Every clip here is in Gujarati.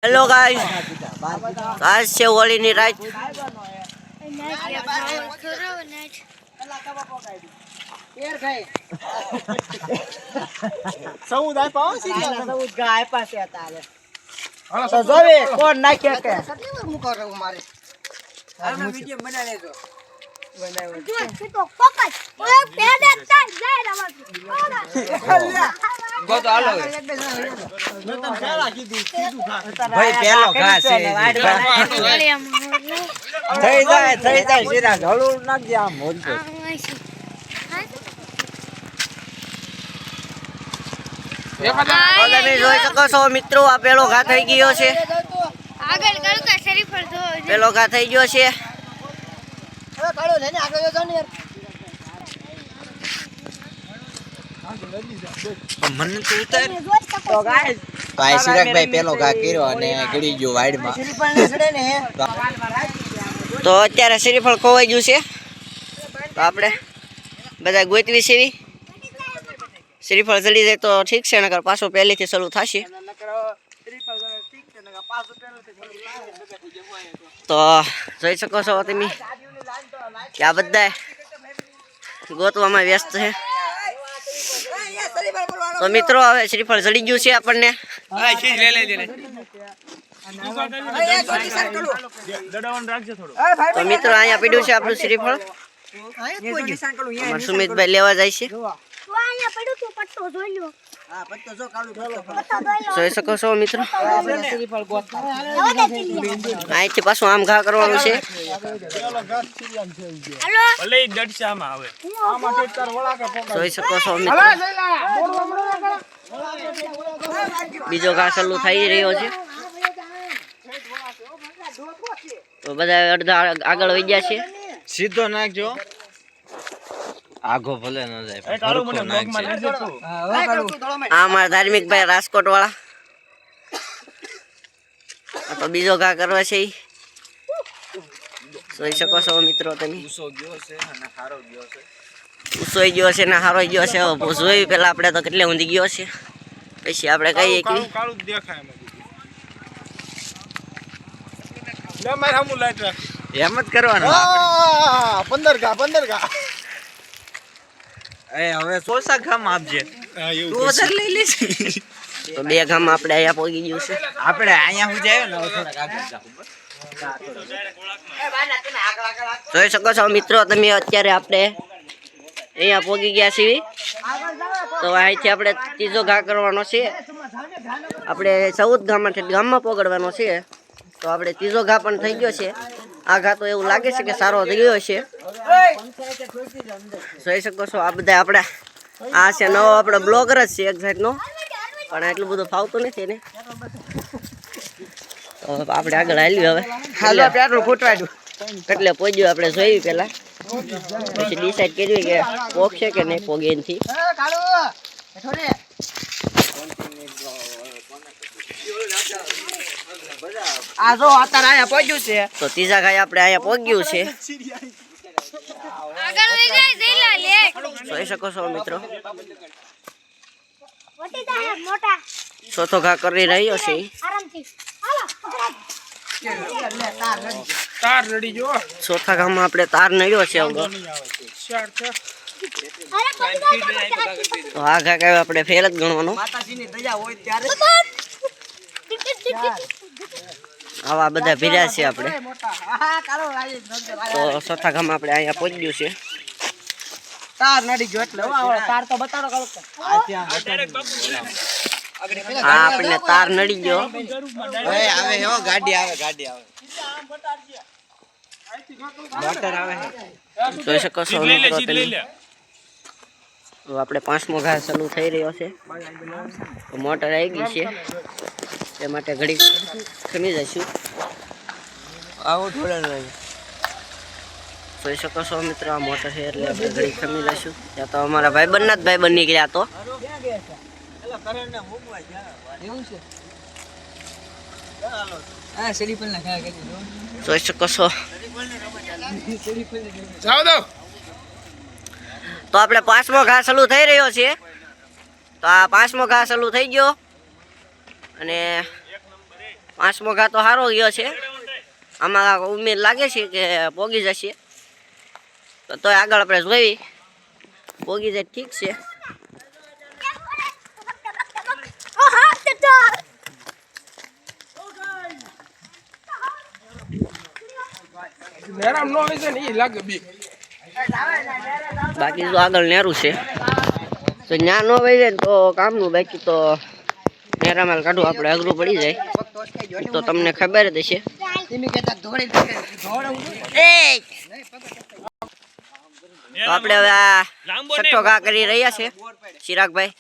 हेलो गाइस, आज से होली ની રાત કોણ નાખે કે વિડિયો બના લેજો भाई पेलो घास है થઈ જાય સીધા ઢળું નાખજે આમ મોજ તો તમે જોઈ શકો છો મિત્રો, આ પેલો ઘા થઈ ગયો છે. આગળ ગળકા શરીફળ જો પેલો ઘા થઈ ગયો છે. હવે કાળો લઈને આગળ જો ને યાર મને તો ઉતાર તો ગાઈસ ભાઈ સિરાગભાઈ પેલો ઘા કર્યો અને ગળી ગયો વાડમાં. તો અત્યારે શ્રીફળ ખોવાઈ ગયું છે, તો આપણે બધા ગોતવી સેવી. શ્રીફળ જડી જાય તો ઠીક છે, નકર પાછો પહેલેથી શરૂ થશે. તો જોઈ શકો છો તમે કે આ બધા ગોતવામાં વ્યસ્ત છે. તો મિત્રો હવે શ્રીફળ જડી ગયું છે આપણને. તો મિત્રો અહીંયા પડ્યું છે આપણું શ્રીફળ. સુમિતભાઈ લેવા જાય છે. જોઈ શકો છો મિત્રો, અહીંથી પાછું આમ ઘા કરવાનું છે. જોઈ શકો છો મિત્રો, બીજો ઘા ચાલુ થઈ રહ્યો છે. તો બધા અડધા આગળ વહી ગયા છે. સીધો નાખજો, આગો ભલે ન જાય. આ મારા ધાર્મિક ભાઈ રાજકોટ વાળા. તો બીજો ઘા કરવા છે. જોઈ શકો છો મિત્રો તમે, ઉસોઈ ગયો છે ને હારો ગયો છે. જોયું પેલા આપણે તો કેટલે ઊંધી ગયો છે, પછી આપણે કહીએ કે એમ જ કરવાનું. 15 ઘા હવે 100 ઘામ આપજે. તો બે ગામ આપણે અહીંયા પહોંચી ગયું છે. આપણે અહીંયા હું જાય ને થોડાક આગળ જાવ. જોઈ શકો છો મિત્રો તમે, અત્યારે આપણે અહીંયા પહોંચી ગયા છીએ. તો અહીંથી આપણે ત્રીજો ઘા કરવાનો છે. આપણે 14 ગામમાં પકડવાનો છે. તો આપણે ત્રીજો ઘા પણ થઈ ગયો છે. આ ઘા તો એવું લાગે છે કે સારો થઈ ગયો છે. જોઈ શકો છો આ બધા આપણે આ છે નવો આપણો બ્લોગર જ છે એક સાઈડનો, પણ એટલું બધું ફાવતું નથી ને. તો આપણે આગળ હાલ્યું હવે. હાલો પેટ્રોલ ફૂટવાડ્યું એટલે પહોંચ્યું આપણે જોયું પેલા, પછી ડિસાઈડ કર્યું કે પોગશે કે નહીં પોગે એનથી. આ જો અત્યારે અહીંયા પહોંચ્યું છે. તો ત્રીજા ઘાય આપણે અહીંયા પહોંચ્યું છે. આગળ વઈ જાય જઈલા લે જોઈ શકો છો મિત્રો, વટી જાય મોટા ચોથો ઘા કરી રહ્યો છે. આરામથી હાલો તાર રેડી જો. ચોથા ઘામાં આપણે તાર નડ્યો છે. તો આ ઘા કઈ આપણે ફેલ જ ગણવાનો. માતાજીની દયા હોય ત્યારે આવા બધા ભીર્યા છે આપણે. હા કાળો લાગે. તો ચોથા ઘામાં આપણે અહીંયા પહોંચ્યું છે. તાર નડી ગયો એટલે તાર તો બતાડો કાળો. આ આપણને તાર નડી ગયો. આવે હો ગાડી આવે મોટર આવે. જોઈ શકો છો મિત્રો તમે, તો આપણે 5મો ઘા ચાલુ થઈ રહ્યો છે. તો મોટર આવી ગઈ છે, તે માટે ઘડી ખમી જઈશું. આવો થોડા જોઈ શકો છો મિત્રો, આ મોટર છે એટલે આપણે ઘડી ખમી જઈશું. ત્યાં તો અમારા ભાઈબંધના જ ભાઈબંધ નીકળ્યા. તો જોઈ શકો છો. તો આપણે 5મો ઘા ચાલુ થઈ રહ્યો છે. તો આ 5મો ઘા ચાલુ થઈ ગયો અને 5મો ઘા તો સારો ગયો છે. આમાં ઉમેદ લાગે છે કે પોગી જશે. તો તોય આગળ આપણે જોઈ પોગી જાય ઠીક છે. બાકી જો આગળ નેરું છે તો ત્યાં ન વહી જાય ને તો કામનું. બાકી તો નેરામાલ કાઢવું આપણે અઘરું પડી જાય તો તમને ખબર જ હશે. તો આપણે હવે આ છઠ્ઠો ઘા કરી રહ્યા છે ચિરાગભાઈ.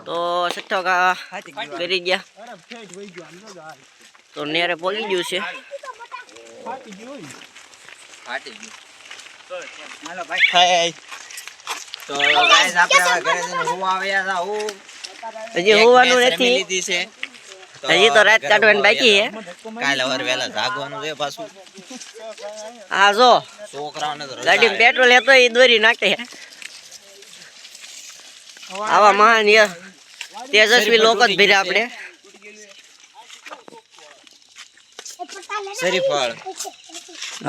તો છઠ્ઠો ઘા કરી ગયા તો નેરે પોગી ગયું છે. હાલો ભાઈ. તો ગાઈસ આપણે હવે ઘરે જઈને હોવા આવ્યા હતા. હજી હોવાનું નથી, લીધી છે. હજી તો રાત કાઢવાની બાકી છે. કાલે વાર વહેલા જાગવાનું છે પાછું. હા જો છોકરાઓને તો ગાડીમાં પેટ્રોલ હતો એ દોરી નાખે. આવા મહાન તેજસ્વી લોકો જ ભીરે આપણે. શરીફળ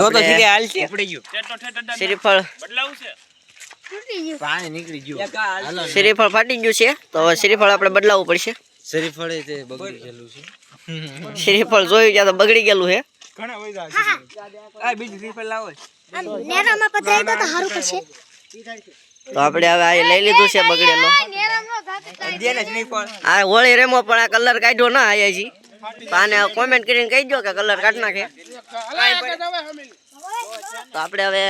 ઉપડી ગયું. શ્રીફળ પાણી નીકળી ગયું. હાલો શ્રીફળ ફાટી ગયું છે તો હવે શ્રીફળ આપણે બદલાવવું પડશે. શરીફળ એ તે બગડી ગયેલું છે. શ્રીફળ જોયું ત્યાં તો બગડી ગયેલું છે. તો આપણે હવે આ લઈ લીધું છે બગડેલો. આ હોળી રેમો પણ આ કલર કાઢ્યો ના આયાજી. આને કોમેન્ટ કરીને કહી દો કે કલર કાઢ નાખે. તો આપણે હવે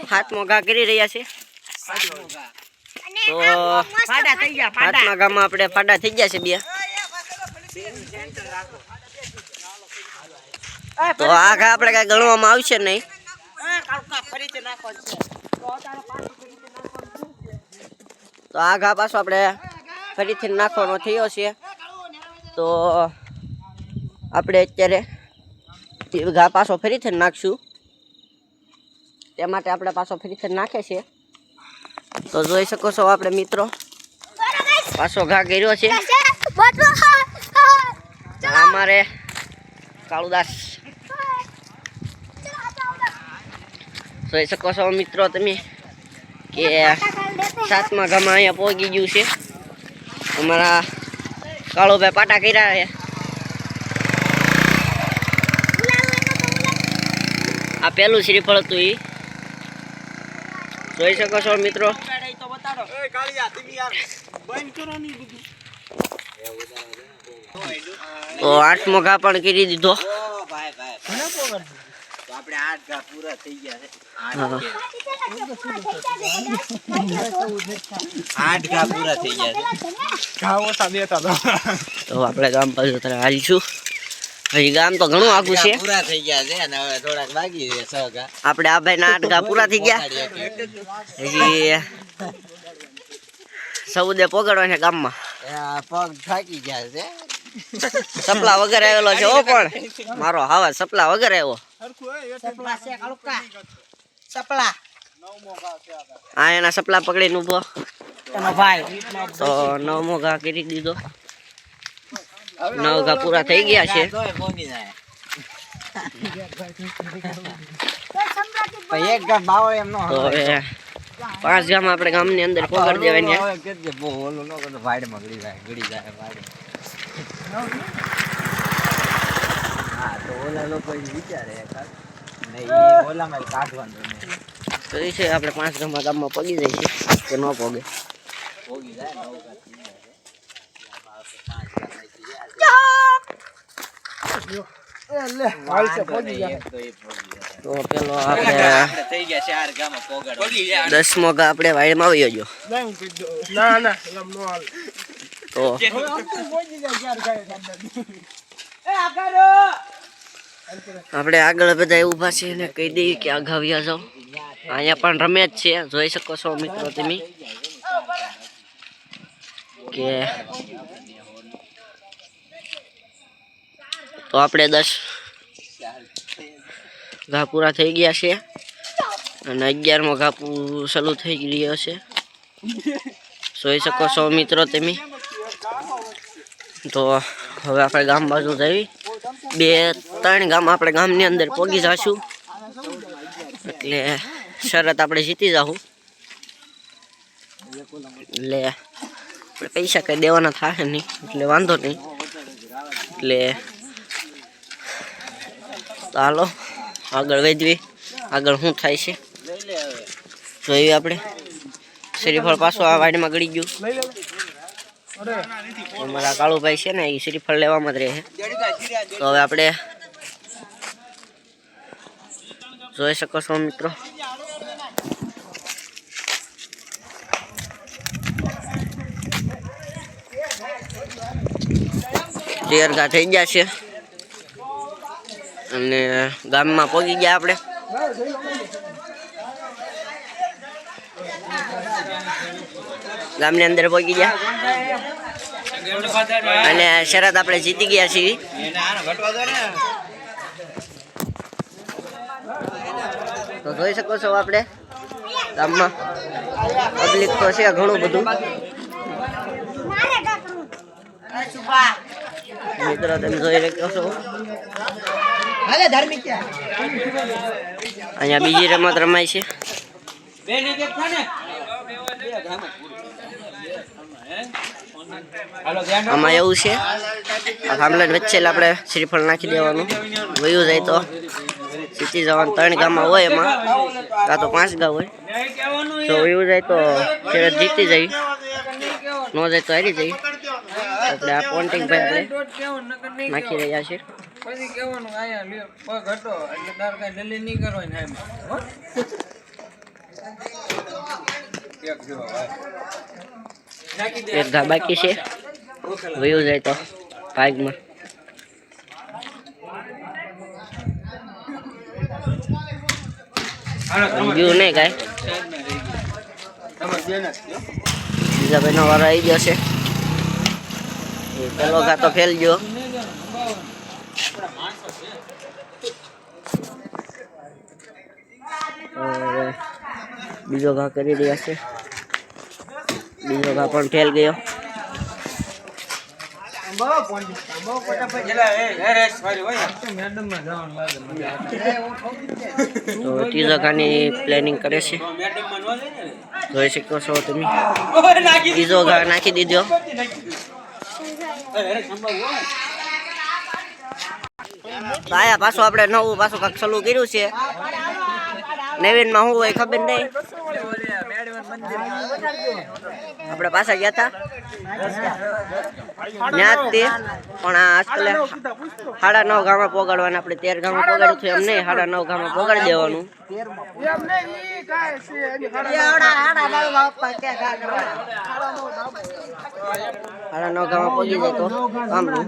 7મો ઘા કરી રહ્યા છે. તો 7મા ઘામાં આપણે ફાડા થઈ ગયા છે 2. તો આ ઘા આપણે કઈ ગણવામાં આવશે નહીં. તો આ ઘા પાછો આપણે ફરીથી નાખવાનો થયો છે. તો આપણે અત્યારે ઘા પાછો ફરીથી નાખશું. તે માટે આપણે પાછો ફરીથી નાખે છે. તો જોઈ શકો છો આપણે મિત્રો પાછો ઘા કર્યો છે. અમારે કાળુદાસ જોઈ શકો છો મિત્રો તમે કે 7મા ઘામાં અહીંયા પહોંચી ગયું છે. અમારા કાળુભાઈ પાટા કર્યા છે. આ પેલું શ્રીફળ હતું એ જોઈ શકો છો મિત્રો. તો 8મો ઘા પણ કરી દીધો. આપણે 8 ઘા પૂરા થઈ ગયા છે. 8 ઘા પૂરા થઈ ગયા છે. તો આપણે ગામ પાછું હાલીશું. હજી ગામ તો ઘણું આખું છે. પૂરા થઈ ગયા છે અને હવે થોડાક બાકી છે 6 ઘા. આપણે આ ભાઈ ના 8 ઘા પૂરા થઈ ગયા. હજી સૌદે પોગાડવા છે ગામમાં. પગ થાકી ગયા છે. સપલા વગર આવેલો છે. ઓ પણ મારો હાવા સપલા વગર આવ્યો. આ એના સપલા પકડીને ઉભો. તો 9મો ઘા કરી દીધો. 9 ઘા પૂરા થઈ ગયા છે. એક ઘા બાવો એમ નો. તો હવે 5 ગામ આપણે ગામની અંદર પોગાડી દેવાની. બહુ ઓલું નો કરતો વાડમાં ગળી જાય વાડે. હા તો ઓલા લોકો વિચારે નહીં ઓલામાં કાઢવાનું તો એ છે આપણે 5 ગામમાં પગી જાય છે કે ન પોગે. પોગી જાય તો પેલો આપણે થઈ ગયા 4 ગામમાં પોગાડ. 10મો ઘા આપણે વાડીમાં આવ્યો જો. તો આપણે આગળ બધા ઊભા છે અને કહી દઈએ કે આગળ આવ્યા જાઓ. અહીંયા પણ રમે જ છે જોઈ શકો છો મિત્રો તમે કે તો આપણે 10 ઘા પૂરા થઈ ગયા છે અને 11મો ઘા ચાલુ થઈ રહ્યો છે. જોઈ શકો છો મિત્રો તમે. તો હવે આપણે ગામ બાજુ જઈ 2-3 ગામ આપણે ગામની અંદર પોગી જાશું એટલે શરત આપણે જીતી જાહું એટલે આપણે પૈસા કઈ દેવાના થાય નહીં એટલે વાંધો નહીં એટલે તો હાલો આગળ વધવી આગળ શું થાય છે જોઈએ આપણે શ્રીફળ પાછું આ વાડીમાં ગળી ગયું અમારા કાળુભાઈ છે ને એ શ્રીફળ લેવામાં જ રહે તો હવે આપણે જોઈ શકો છો મિત્રો તેરગા થઈ ગયા છે અને ગામમાં પહોંચી ગયા આપણે ગામની અંદર પહોંચી ગયા અને શરત આપણે જીતી ગયા છીએ તો જોઈ શકો છો આપણે ગામમાં પબ્લિક તો છે ઘણું બધું મિત્રો તમે જોઈ શકો છો અહીંયા બીજી રમત રમાય છે આમાં એવું છે આ થાંભલા વચ્ચે આપણે શ્રીફળ નાખી દેવાનું વયું જાય તો જીતી જવાનું 3 ગામમાં હોય એમાં કાં તો 5 ગામ હોય તો વયું જાય તો શરત જીતી જાય ન જાય તો હારી જાય આપણે આ પોન્ટિંગ ભાઈ આપણે નાખી રહ્યા છે પછી કેવાનું આયા લ્યો પગ હટો એટલે તાર કઈ દલી નહીં કરવાની એમ એક ઘા બાકી છે વયું જાય તો ભાગમાં ગયું નહીં કાંઈ બીજા ભાઈનો વારો આવી ગયો છે પેલો ઘા તો ફેલ ગયો બીજો ઘા કરી રહ્યા છે બીજો ઘા પણ ફેલ ગયો તો ત્રીજા ઘાની પ્લાનિંગ કરે છે જોઈ શકો છો તમે ત્રીજો ઘા નાખી દીધો આયા પાછું આપણે નવું પાછું કાંક ચાલુ કર્યું છે નવીનમાં શું હોય ખબર નહીં આપણે પાછા ગયા હતા ત્યાંથી પણ આજકાલ 9:30 ગામમાં પોગાડવાના આપણે 13 ગામમાં પોગાડ્યું હતું એમ નહીં 9:30 ગામમાં પોગાડી દેવાનું 9:30 ગામમાં પોગી જાય તો કામનું